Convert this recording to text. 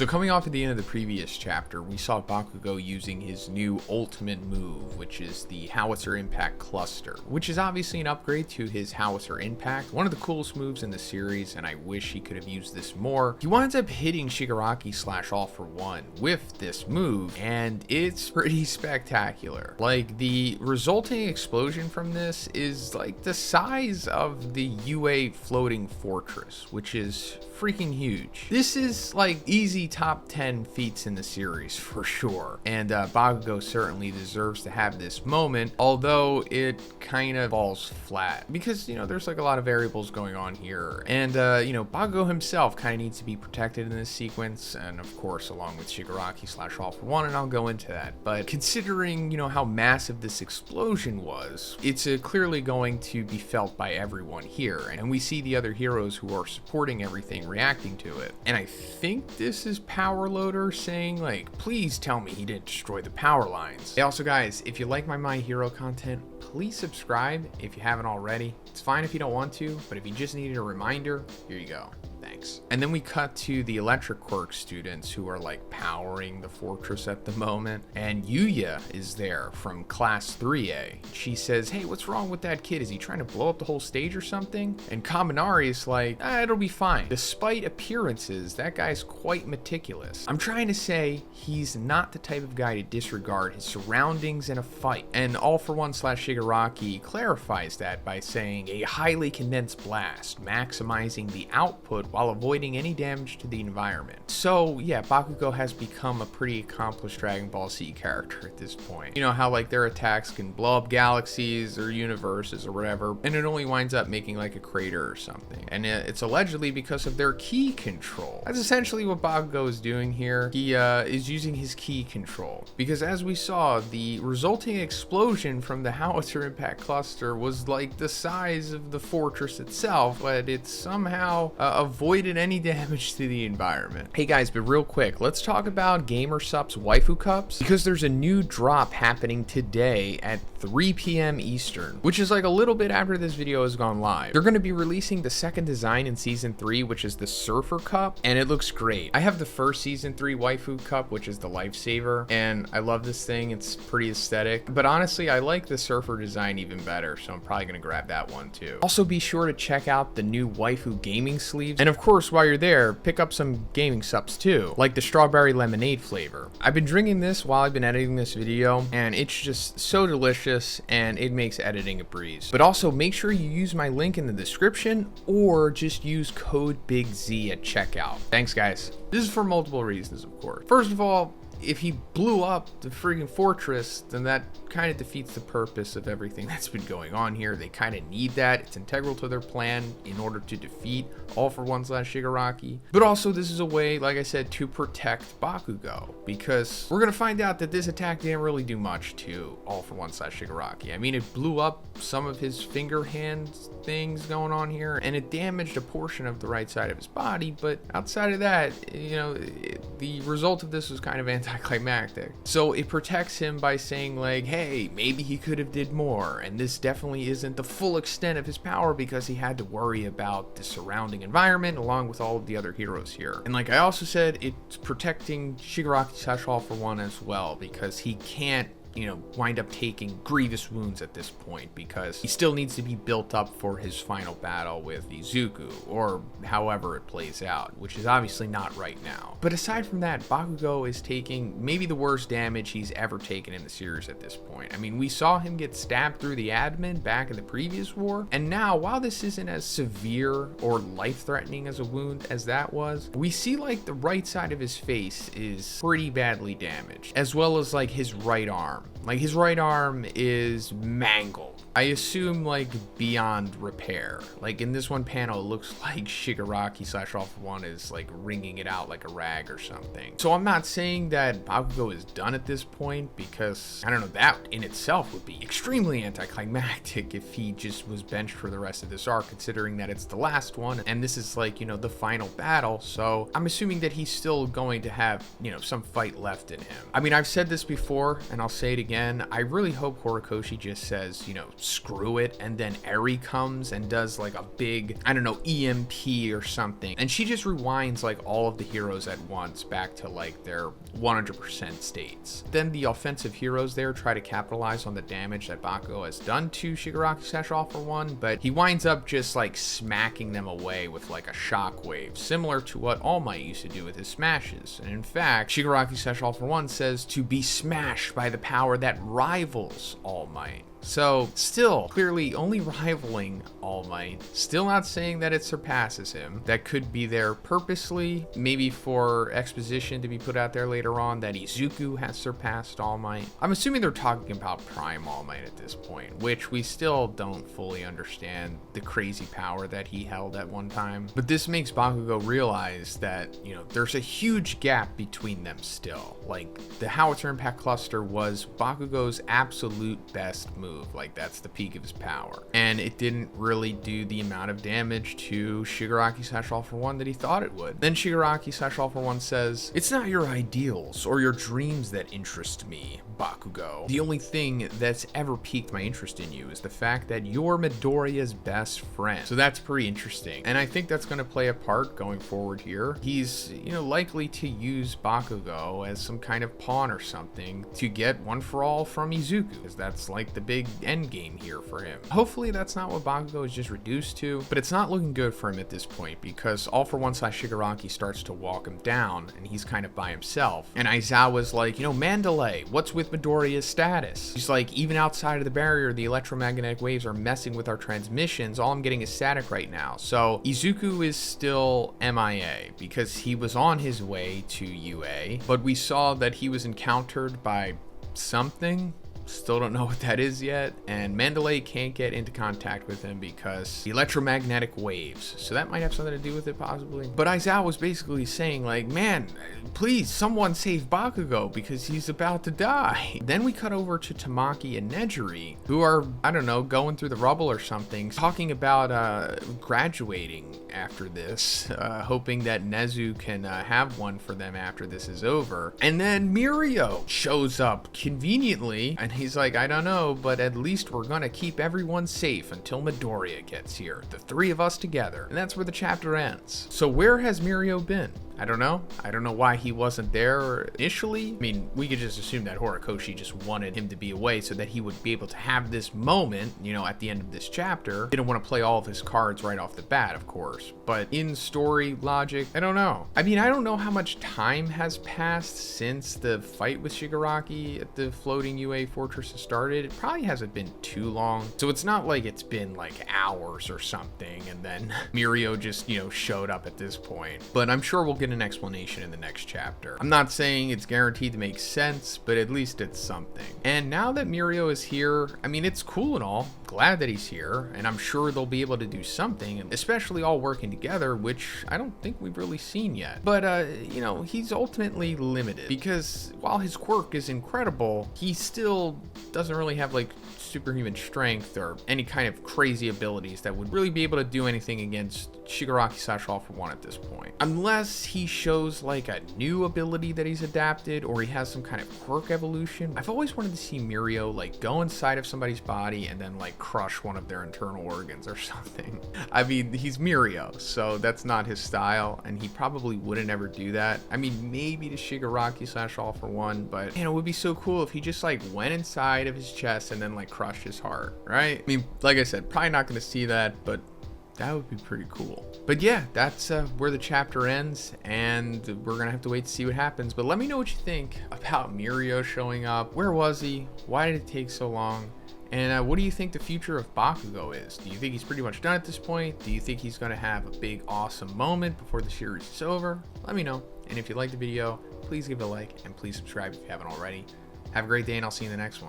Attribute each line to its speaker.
Speaker 1: So coming off at the end of the previous chapter, we saw Bakugo using his new ultimate move, which is the Howitzer Impact Cluster, which is obviously an upgrade to his Howitzer Impact, one of the coolest moves in the series, and I wish he could have used this more. He winds up hitting Shigaraki / All For One with this move, and it's pretty spectacular. Like, the resulting explosion from this is like the size of the UA floating fortress, which is freaking huge. This is like easy top 10 feats in the series for sure, and Bakugo certainly deserves to have this moment, although it kind of falls flat because there's like a lot of variables going on here, and Bakugo himself kind of needs to be protected in this sequence, and of course along with Shigaraki / All For One, and I'll go into that. But considering how massive this explosion was, it's clearly going to be felt by everyone here, and we see the other heroes who are supporting everything reacting to it. And I think this is Power Loader saying like, please tell me he didn't destroy the power lines. Hey, also guys, if you like my hero content, please subscribe if you haven't already. It's fine if you don't want to, but if you just needed a reminder, here you go. Thanks. And then we cut to the Electric Quirk students who are like powering the fortress at the moment, and Yuya is there from class 3A. She says, hey, what's wrong with that kid? Is he trying to blow up the whole stage or something? And Kaminari is like, it'll be fine. Despite appearances, that guy's quite meticulous. I'm trying to say he's not the type of guy to disregard his surroundings in a fight. And All For One / Shigaraki clarifies that by saying a highly condensed blast, maximizing the output while avoiding any damage to the environment. So yeah, Bakugo has become a pretty accomplished Dragon Ball Z character at this point. You know how like their attacks can blow up galaxies or universes or whatever, and it only winds up making like a crater or something. And it's allegedly because of their ki control. That's essentially what Bakugo is doing here. He is using his ki control, because as we saw, the resulting explosion from the Howitzer Impact Cluster was like the size of the fortress itself, but it somehow avoided any damage to the environment. Hey guys, but real quick, let's talk about GamerSup's Waifu Cups, because there's a new drop happening today at 3 p.m. Eastern, which is like a little bit after this video has gone live. They're going to be releasing the second design in Season 3, which is the Surfer Cup, and it looks great. I have the first Season 3 Waifu Cup, which is the Lifesaver, and I love this thing. It's pretty aesthetic, but honestly, I like the Surfer design even better, so I'm probably going to grab that one too. Also, be sure to check out the new Waifu gaming sleeves, and of course, while you're there, pick up some gaming subs too, like the strawberry lemonade flavor. I've been drinking this while I've been editing this video, and it's just so delicious, and it makes editing a breeze. But also, make sure you use my link in the description, or just use code BIGZ at checkout. Thanks guys. This is for multiple reasons, of course. First of all, if he blew up the freaking fortress, then that kind of defeats the purpose of everything that's been going on here. They kind of need that. It's integral to their plan in order to defeat All For One / Shigaraki. But also, this is a way, like I said, to protect Bakugo, because we're going to find out that this attack didn't really do much to All For One / Shigaraki. I mean, it blew up some of his finger hand things going on here, and it damaged a portion of the right side of his body, but outside of that, the result of this was kind of anticlimactic. So it protects him by saying like, hey, maybe he could have did more, and this definitely isn't the full extent of his power because he had to worry about the surrounding environment along with all of the other heroes here. And like I also said, it's protecting Shigaraki / All For One as well, because he can't wind up taking grievous wounds at this point, because he still needs to be built up for his final battle with Izuku, or however it plays out, which is obviously not right now. But aside from that, Bakugo is taking maybe the worst damage he's ever taken in the series at this point. I mean, we saw him get stabbed through the abdomen back in the previous war, and now, while this isn't as severe or life-threatening as a wound as that was, we see like the right side of his face is pretty badly damaged, as well as like his right arm. Like, his right arm is mangled. I assume like beyond repair. Like in this one panel, it looks like Shigaraki / All For One is like wringing it out like a rag or something. So I'm not saying that Bakugo is done at this point, because I don't know, that in itself would be extremely anticlimactic if he just was benched for the rest of this arc, considering that it's the last one and this is like, the final battle. So I'm assuming that he's still going to have, some fight left in him. I mean, I've said this before and I'll say it it again. I really hope Horikoshi just says, you know, screw it, and then Eri comes and does like a big, I don't know, EMP or something, and she just rewinds like all of the heroes at once back to like their 100% states. Then the offensive heroes there try to capitalize on the damage that Bakugo has done to Shigaraki Slash All For One, but he winds up just like smacking them away with like a shockwave, similar to what All Might used to do with his smashes. And in fact, Shigaraki Slash All For One says to be smashed by the power that rivals All Might. So, still, clearly only rivaling All Might, still not saying that it surpasses him. That could be there purposely, maybe for exposition to be put out there later on, that Izuku has surpassed All Might. I'm assuming they're talking about Prime All Might at this point, which we still don't fully understand the crazy power that he held at one time. But this makes Bakugo realize that, you know, there's a huge gap between them still. Like, the Howitzer Impact Cluster was Bakugo's absolute best move. Like, that's the peak of his power, and it didn't really do the amount of damage to Shigaraki Slash All For One that he thought it would. Then Shigaraki Slash All For One says, "It's not your ideals or your dreams that interest me, Bakugo. The only thing that's ever piqued my interest in you is the fact that you're Midoriya's best friend." So that's pretty interesting, and I think that's going to play a part going forward here. He's, you know, likely to use Bakugo as some kind of pawn or something to get One For All from Izuku, because that's like the big end game here for him. Hopefully that's not what Bakugo is just reduced to, but it's not looking good for him at this point, because All For One Slash Shigaraki starts to walk him down, and he's kind of by himself. And Aizawa's like, you know, Mandalay, what's with Midoriya's status? He's like, even outside of the barrier, the electromagnetic waves are messing with our transmissions. All I'm getting is static right now. So Izuku is still MIA, because he was on his way to UA, but we saw that he was encountered by something. Still don't know what that is yet, and Mandalay can't get into contact with him because the electromagnetic waves, so that might have something to do with it possibly. But Aizawa was basically saying like, man, please someone save Bakugo because he's about to die. Then we cut over to Tamaki and Nejiri, who are, I don't know, going through the rubble or something, talking about graduating after this, hoping that Nezu can have one for them after this is over. And then Mirio shows up conveniently, and he's like, I don't know, but at least we're gonna keep everyone safe until Midoriya gets here. The three of us together. And that's where the chapter ends. So where has Mirio been? I don't know. I don't know why he wasn't there initially. I mean, we could just assume that Horikoshi just wanted him to be away so that he would be able to have this moment, you know, at the end of this chapter. Didn't want to play all of his cards right off the bat, of course. But in story logic, I don't know. I mean, I don't know how much time has passed since the fight with Shigaraki at the floating UA fortress has started. It probably hasn't been too long. So it's not like it's been like hours or something and then Mirio just, you know, showed up at this point. But I'm sure we'll get an explanation in the next chapter. I'm not saying it's guaranteed to make sense, but at least it's something. And now that Mirio is here, I mean, it's cool and all. Glad that he's here, and I'm sure they'll be able to do something, especially all working together, which I don't think we've really seen yet. But, you know, he's ultimately limited because while his quirk is incredible, he still doesn't really have like superhuman strength or any kind of crazy abilities that would really be able to do anything against Shigaraki Slash All For One at this point. Unless he shows like a new ability that he's adapted or he has some kind of quirk evolution. I've always wanted to see Mirio like go inside of somebody's body and then like crush one of their internal organs or something. I mean, he's Mirio, so that's not his style and he probably wouldn't ever do that. I mean, maybe to Shigaraki Slash All For One, but you know, it would be so cool if he just like went inside of his chest and then like crushed his heart, right? I mean, like I said, probably not going to see that, but that would be pretty cool. But yeah, that's where the chapter ends, and we're gonna have to wait to see what happens. But let me know what you think about Mirio showing up. Where was he? Why did it take so long? And what do you think the future of Bakugo is? Do you think he's pretty much done at this point? Do you think he's gonna have a big awesome moment before the series is over? Let me know. And if you liked the video, please give it a like and please subscribe if you haven't already. Have a great day, and I'll see you in the next one.